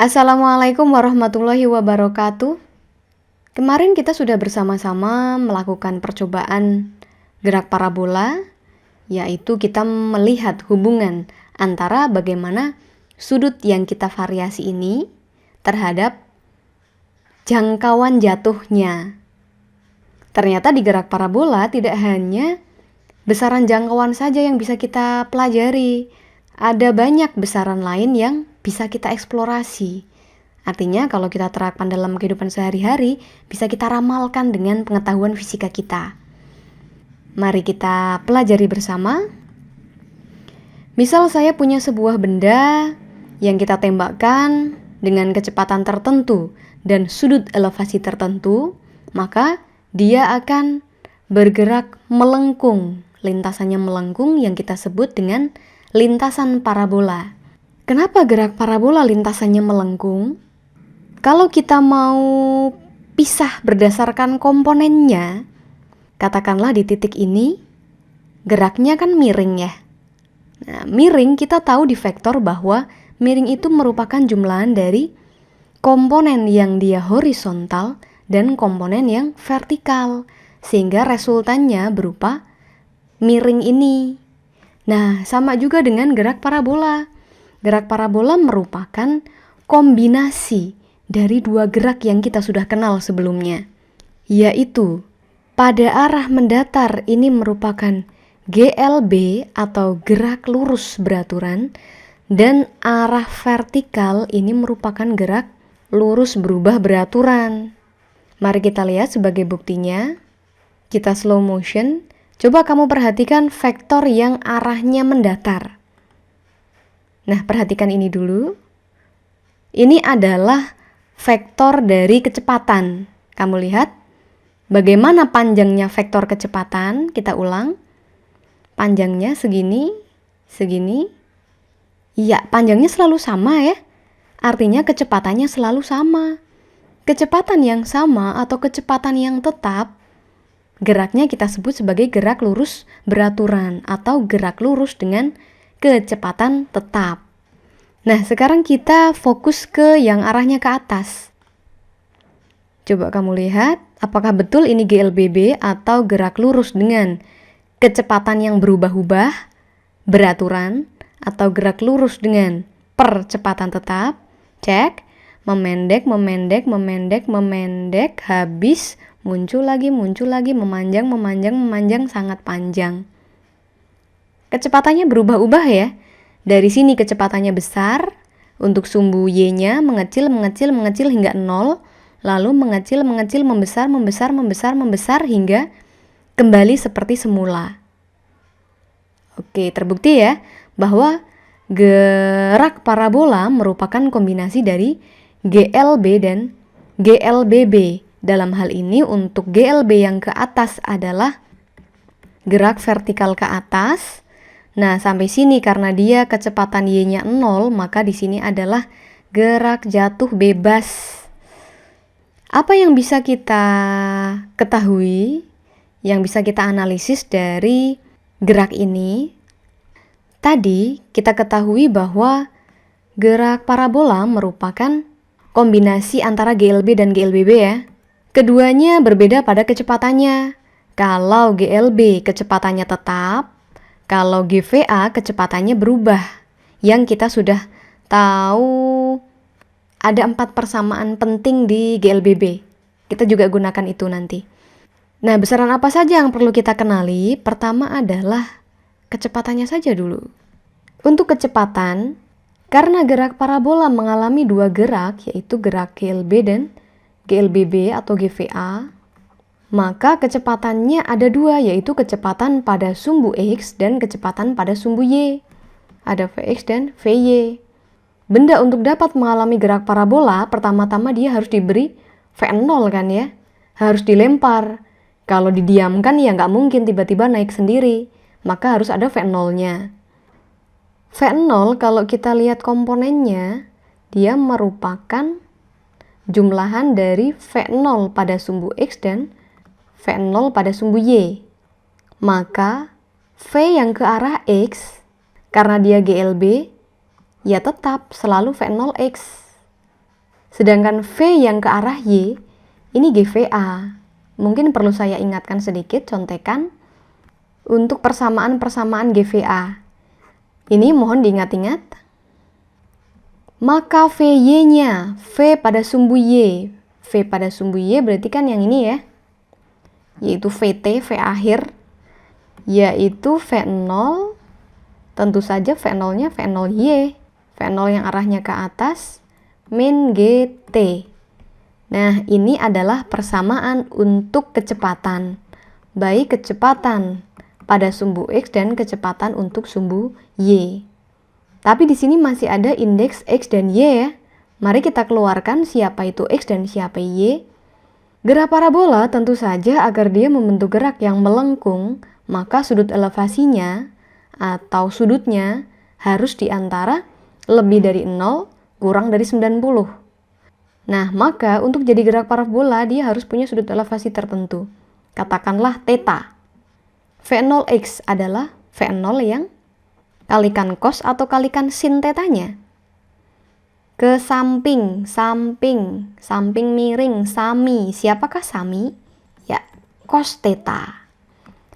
Assalamualaikum warahmatullahi wabarakatuh. Kemarin kita sudah bersama-sama melakukan percobaan gerak parabola, yaitu kita melihat hubungan antara bagaimana sudut yang kita variasi ini terhadap jangkauan jatuhnya. Ternyata di gerak parabola tidak hanya besaran jangkauan saja yang bisa kita pelajari. Ada banyak besaran lain yang bisa kita eksplorasi. Artinya kalau kita terapkan dalam kehidupan sehari-hari, bisa kita ramalkan dengan pengetahuan fisika kita. Mari kita pelajari bersama. Misal saya punya sebuah benda yang kita tembakkan dengan kecepatan tertentu dan sudut elevasi tertentu, maka dia akan bergerak melengkung. Lintasannya melengkung yang kita sebut dengan lintasan parabola. Kenapa gerak parabola lintasannya melengkung? Kalau kita mau pisah berdasarkan komponennya, katakanlah di titik ini, geraknya kan miring ya. Nah, miring kita tahu di vektor bahwa miring itu merupakan jumlahan dari komponen yang dia horizontal dan komponen yang vertikal, sehingga resultannya berupa miring ini. Nah, sama juga dengan gerak parabola. Gerak parabola merupakan kombinasi dari dua gerak yang kita sudah kenal sebelumnya, yaitu pada arah mendatar ini merupakan GLB atau gerak lurus beraturan, dan arah vertikal ini merupakan gerak lurus berubah beraturan. Mari kita lihat sebagai buktinya. Kita slow motion. Coba kamu perhatikan vektor yang arahnya mendatar. Nah, perhatikan ini dulu. Ini adalah vektor dari kecepatan. Kamu lihat bagaimana panjangnya vektor kecepatan. Kita ulang. Panjangnya segini, segini. Iya, panjangnya selalu sama ya. Artinya kecepatannya selalu sama. Kecepatan yang sama atau kecepatan yang tetap, geraknya kita sebut sebagai gerak lurus beraturan atau gerak lurus dengan kecepatan tetap. Nah, sekarang kita fokus ke yang arahnya ke atas. Coba kamu lihat, apakah betul ini GLBB atau gerak lurus dengan kecepatan yang berubah-ubah, beraturan, atau gerak lurus dengan percepatan tetap? Cek, memendek, memendek, memendek, memendek, habis muncul lagi, memanjang, memanjang, memanjang, sangat panjang. Kecepatannya berubah-ubah ya. Dari sini kecepatannya besar, untuk sumbu Y-nya mengecil, mengecil, mengecil hingga 0, lalu mengecil, mengecil, membesar, membesar, membesar, membesar hingga kembali seperti semula. Oke, terbukti ya bahwa gerak parabola merupakan kombinasi dari GLB dan GLBB. Dalam hal ini untuk GLB yang ke atas adalah gerak vertikal ke atas. Nah, sampai sini karena dia kecepatan Y-nya 0, maka di sini adalah gerak jatuh bebas. Apa yang bisa kita ketahui, yang bisa kita analisis dari gerak ini? Tadi kita ketahui bahwa gerak parabola merupakan kombinasi antara GLB dan GLBB ya. Keduanya berbeda pada kecepatannya. Kalau GLB kecepatannya tetap, kalau GVA kecepatannya berubah. Yang kita sudah tahu ada 4 persamaan penting di GLBB. Kita juga gunakan itu nanti. Nah, besaran apa saja yang perlu kita kenali? Pertama adalah kecepatannya saja dulu. Untuk kecepatan, karena gerak parabola mengalami dua gerak, yaitu gerak GLB dan GLBB atau GVA, maka kecepatannya ada dua, yaitu kecepatan pada sumbu X dan kecepatan pada sumbu Y. Ada Vx dan Vy. Benda untuk dapat mengalami gerak parabola, pertama-tama dia harus diberi V0 kan ya. Harus dilempar. Kalau didiamkan ya nggak mungkin tiba-tiba naik sendiri. Maka harus ada V0-nya. V0 kalau kita lihat komponennya, dia merupakan jumlahan dari V0 pada sumbu X dan V0 pada sumbu Y. Maka V yang ke arah X, karena dia GLB, ya tetap selalu V0X. Sedangkan V yang ke arah Y, ini GVA. Mungkin perlu saya ingatkan sedikit, contekan untuk persamaan-persamaan GVA. Ini mohon diingat-ingat. Maka VY-nya, V pada sumbu Y. V pada sumbu Y berarti kan yang ini ya, yaitu VT, V akhir, yaitu V0, tentu saja V0-nya V0Y. V0 yang arahnya ke atas, min GT. Nah, ini adalah persamaan untuk kecepatan, baik kecepatan pada sumbu X dan kecepatan untuk sumbu Y. Tapi di sini masih ada indeks X dan Y ya. Mari kita keluarkan siapa itu X dan siapa Y. Gerak parabola tentu saja agar dia membentuk gerak yang melengkung, maka sudut elevasinya atau sudutnya harus di antara lebih dari 0 kurang dari 90. Nah, maka untuk jadi gerak parabola dia harus punya sudut elevasi tertentu. Katakanlah theta. V0x adalah V0 yang kalikan cos atau kalikan sin tetanya. Ke samping, samping miring, sami. Siapakah sami? Ya, cos theta.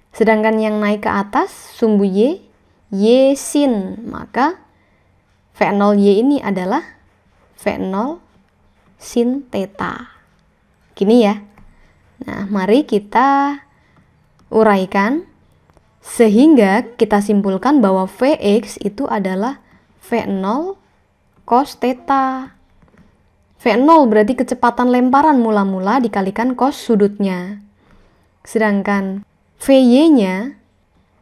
Sedangkan yang naik ke atas, sumbu Y, Y sin. Maka V0Y ini adalah V0 sin theta. Gini ya. Nah, mari kita uraikan sehingga kita simpulkan bahwa Vx itu adalah V0 cos theta. V0 berarti kecepatan lemparan mula-mula dikalikan cos sudutnya. Sedangkan Vy-nya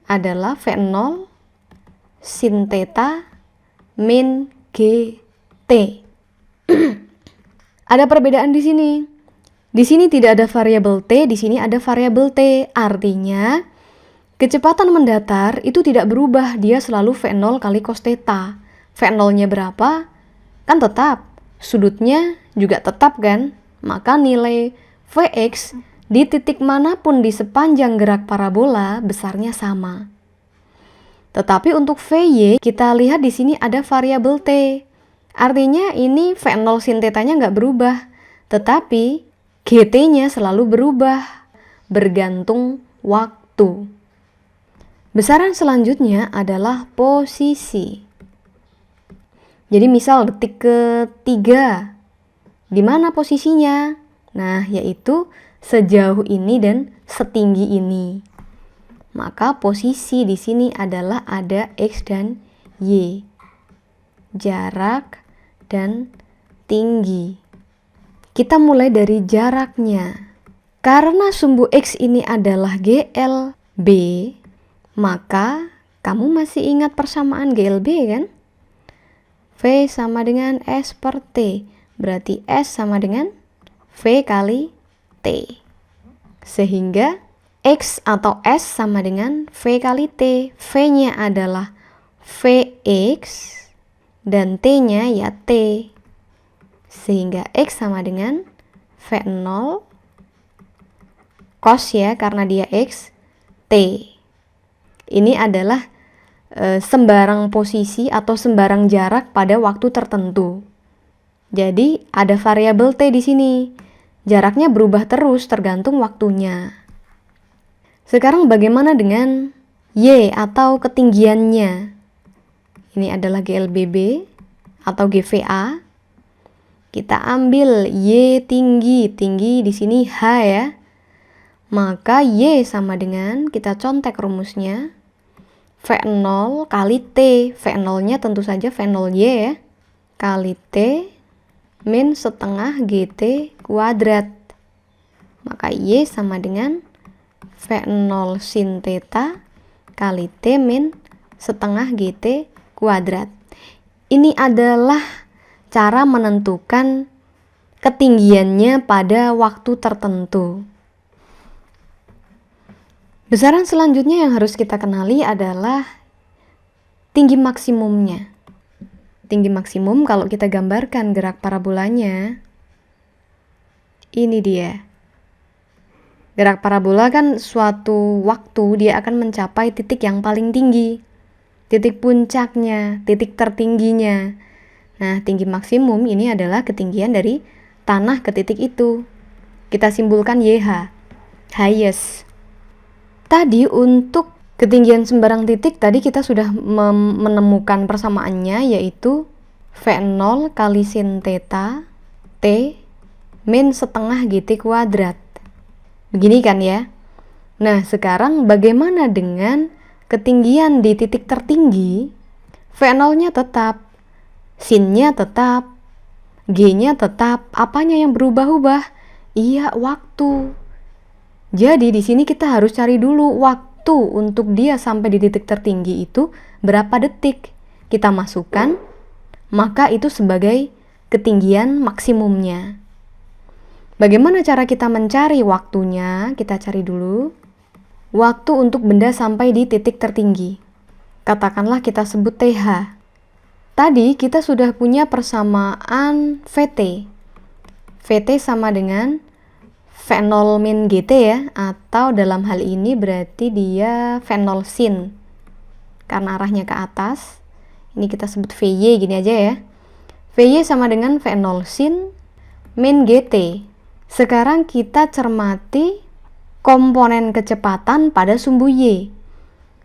adalah V0 sin theta min GT. Ada perbedaan di sini. Di sini tidak ada variabel T, di sini ada variabel T. Artinya kecepatan mendatar itu tidak berubah, dia selalu V0 kali cos theta. V0-nya berapa? Kan tetap. Sudutnya juga tetap kan? Maka nilai Vx di titik manapun di sepanjang gerak parabola besarnya sama. Tetapi untuk Vy kita lihat di sini ada variabel T. Artinya ini V0 sin theta-nya nggak berubah. Tetapi GT-nya selalu berubah bergantung waktu. Besaran selanjutnya adalah posisi. Jadi misal detik ketiga, di mana posisinya? Nah, yaitu sejauh ini dan setinggi ini. Maka posisi di sini adalah ada X dan Y. Jarak dan tinggi. Kita mulai dari jaraknya. Karena sumbu X ini adalah GLB, maka kamu masih ingat persamaan GLB kan? V sama dengan S per T. Berarti S sama dengan V kali T. Sehingga X atau S sama dengan V kali T. V-nya adalah Vx dan T-nya ya T. Sehingga X sama dengan V0 cos ya, karena dia X, T. Ini adalah sembarang posisi atau sembarang jarak pada waktu tertentu. Jadi ada variabel T di sini. Jaraknya berubah terus tergantung waktunya. Sekarang bagaimana dengan Y atau ketinggiannya? Ini adalah GLBB atau GVA. Kita ambil Y tinggi di sini H ya. Maka Y sama dengan, kita contek rumusnya, V0 kali T. V0-nya tentu saja V0Y ya. Kali T min setengah GT kuadrat. Maka Y sama dengan V0 sin theta kali T min setengah GT kuadrat. Ini adalah cara menentukan ketinggiannya pada waktu tertentu. Besaran selanjutnya yang harus kita kenali adalah tinggi maksimumnya. Tinggi maksimum kalau kita gambarkan gerak parabolanya, ini dia. Gerak parabola kan suatu waktu dia akan mencapai titik yang paling tinggi, titik puncaknya, titik tertingginya. Nah, tinggi maksimum ini adalah ketinggian dari tanah ke titik itu. Kita simpulkan YH, highest. Tadi untuk ketinggian sembarang titik, tadi kita sudah menemukan persamaannya, yaitu V0 kali sin theta T min setengah GT kuadrat. Begini kan ya? Nah, sekarang bagaimana dengan ketinggian di titik tertinggi? V0-nya tetap, sin-nya tetap, G-nya tetap. Apanya yang berubah-ubah? Iya, waktu. Jadi di sini kita harus cari dulu waktu untuk dia sampai di titik tertinggi itu berapa detik. Kita masukkan, maka itu sebagai ketinggian maksimumnya. Bagaimana cara kita mencari waktunya? Kita cari dulu waktu untuk benda sampai di titik tertinggi. Katakanlah kita sebut TH. Tadi kita sudah punya persamaan VT. VT sama dengan V0 min GT ya, atau dalam hal ini berarti dia V0 sin. Karena arahnya ke atas, ini kita sebut VY gini aja ya. VY sama dengan V0 sin min GT. Sekarang kita cermati komponen kecepatan pada sumbu Y.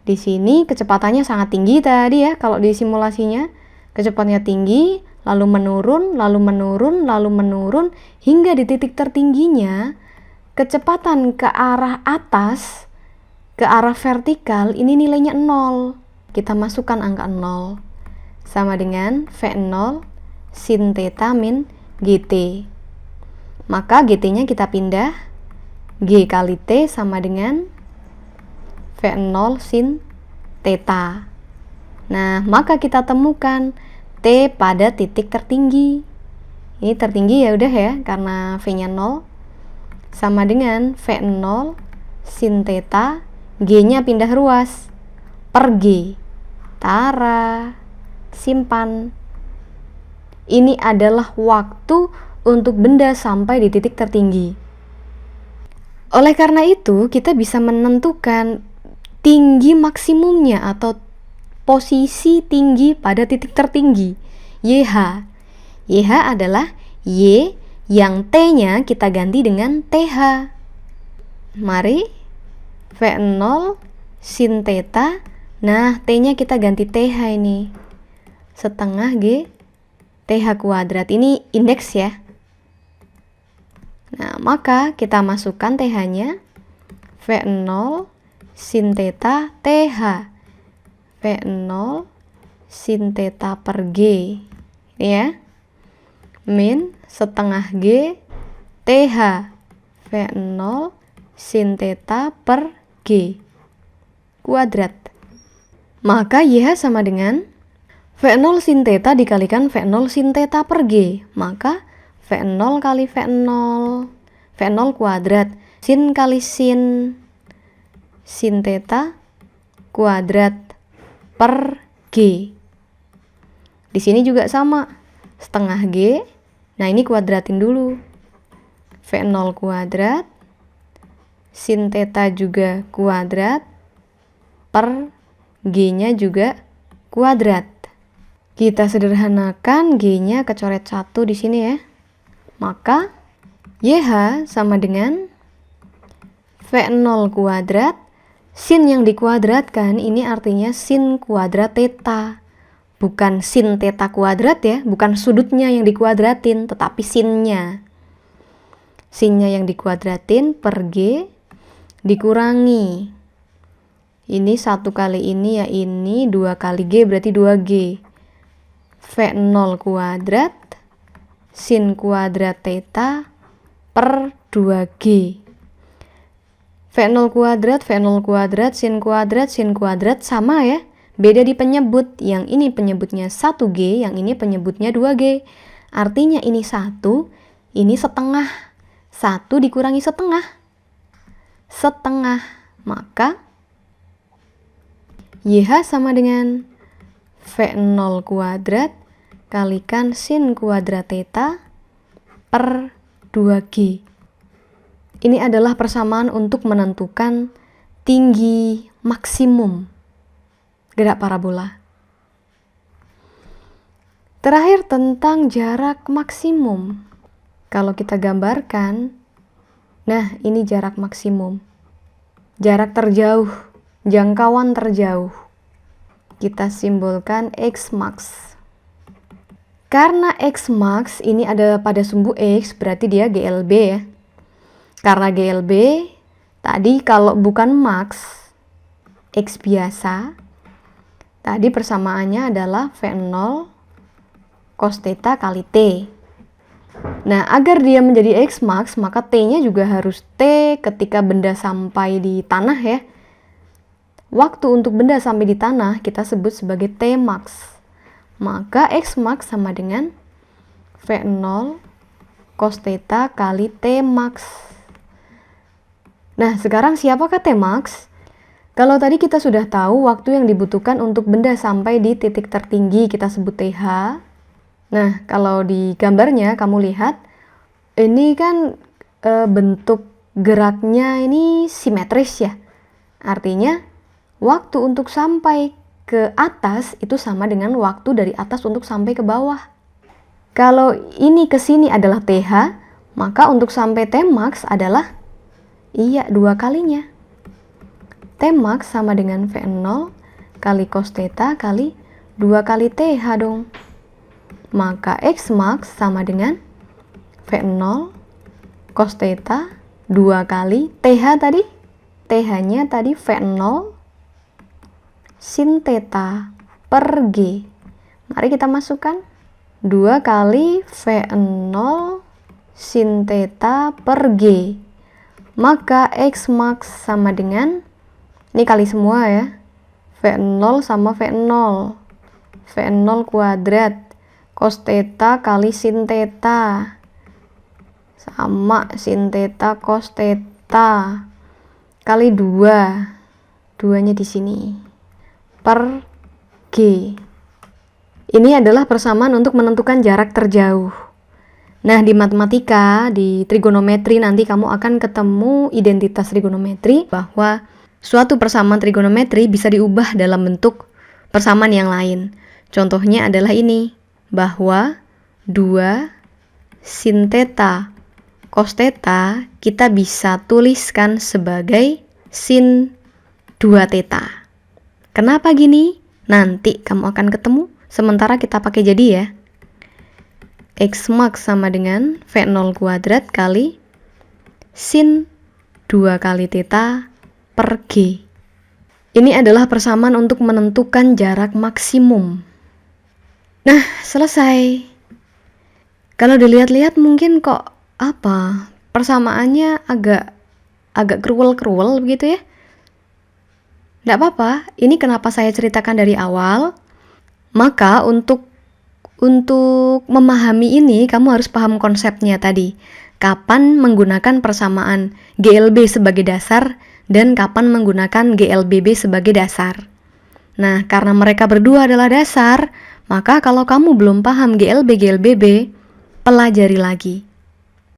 Di sini kecepatannya sangat tinggi tadi ya, kalau di simulasinya. Kecepatannya tinggi, lalu menurun, lalu menurun, lalu menurun, hingga di titik tertingginya, kecepatan ke arah atas, ke arah vertikal, ini nilainya 0. Kita masukkan angka 0. Sama dengan V0 sin theta min GT. Maka GT-nya kita pindah, G kali T sama dengan V0 sin theta. Nah, maka kita temukan T pada titik tertinggi. Ini tertinggi ya udah ya, karena V-nya 0. Sama dengan V0 sin theta, G-nya pindah ruas per G. Tara, simpan. Ini adalah waktu untuk benda sampai di titik tertinggi. Oleh karena itu, kita bisa menentukan tinggi maksimumnya atau posisi tinggi pada titik tertinggi, YH. YH adalah Y yang T-nya kita ganti dengan TH. Mari, V0 sin theta, nah T-nya kita ganti TH ini. Setengah G TH kuadrat, ini indeks ya. Nah, maka kita masukkan TH-nya, V0 sin theta TH. V0 sin theta per G, ya, min setengah G TH V0 sin theta per G kuadrat. Maka YH sama dengan V0 sin theta dikalikan V0 sin theta per G. Maka V0 kali V0, V0 kuadrat, sin kali sin theta kuadrat per G. Di sini juga sama, setengah G. Nah, ini kuadratin dulu. V0 kuadrat, sin theta juga kuadrat, per G-nya juga kuadrat. Kita sederhanakan, G-nya kecoret 1 di sini ya. Maka YH sama dengan V0 kuadrat, sin yang dikuadratkan ini artinya sin kuadrat theta. Bukan sin theta kuadrat ya, bukan sudutnya yang dikuadratin, tetapi sinnya. Sinnya yang dikuadratin per G dikurangi. Ini 1 kali ini ya ini, 2 kali G berarti 2G. V0 kuadrat sin kuadrat theta per 2G. V0 kuadrat, sin kuadrat sama ya. Beda di penyebut, yang ini penyebutnya 1G, yang ini penyebutnya 2G. Artinya ini 1, ini setengah. 1 dikurangi setengah. Setengah. Maka YH sama dengan V0 kuadrat kalikan sin kuadrat theta per 2G. Ini adalah persamaan untuk menentukan tinggi maksimum gerak parabola. Terakhir tentang jarak maksimum. Kalau kita gambarkan, nah ini jarak maksimum. Jarak terjauh, jangkauan terjauh. Kita simbolkan X max. Karena X max ini ada pada sumbu X, berarti dia GLB ya. Karena GLB, tadi kalau bukan max, X biasa, tadi persamaannya adalah V0 cos theta kali T. Nah, agar dia menjadi X max, maka T-nya juga harus T ketika benda sampai di tanah ya. Waktu untuk benda sampai di tanah kita sebut sebagai T max. Maka X max sama dengan V0 cos theta kali T max. Nah, sekarang siapakah T max? Kalau tadi kita sudah tahu waktu yang dibutuhkan untuk benda sampai di titik tertinggi, kita sebut TH. Nah, kalau di gambarnya kamu lihat, ini kan bentuk geraknya ini simetris ya. Artinya, waktu untuk sampai ke atas itu sama dengan waktu dari atas untuk sampai ke bawah. Kalau ini ke sini adalah TH, maka untuk sampai T max adalah 2 kalinya. T max sama dengan V0 kali cos theta kali 2 kali TH dong. Maka X max sama dengan V0 cos theta 2 kali TH tadi. TH-nya tadi V0 sin theta per G. Mari kita masukkan 2 kali V0 sin theta per G. Maka X max sama dengan, ini kali semua ya, V0 sama V0. V0 kuadrat cos theta kali sin theta sama sin theta cos theta kali 2. 2-nya di sini per G. Ini adalah persamaan untuk menentukan jarak terjauh. Nah, di matematika, di trigonometri nanti kamu akan ketemu identitas trigonometri bahwa suatu persamaan trigonometri bisa diubah dalam bentuk persamaan yang lain. Contohnya adalah ini, bahwa 2 sin theta cos theta kita bisa tuliskan sebagai sin 2 theta. Kenapa gini? Nanti kamu akan ketemu, sementara kita pakai jadi ya. X max sama dengan V0 kuadrat kali sin 2 kali theta per G. Ini adalah persamaan untuk menentukan jarak maksimum. Nah, selesai. Kalau dilihat-lihat mungkin kok persamaannya agak kruwel-kruwel begitu ya. Nggak apa-apa, ini kenapa saya ceritakan dari awal. Maka untuk memahami ini, kamu harus paham konsepnya tadi. Kapan menggunakan persamaan GLB sebagai dasar dan kapan menggunakan GLBB sebagai dasar. Nah, karena mereka berdua adalah dasar, maka kalau kamu belum paham GLB, GLBB, pelajari lagi.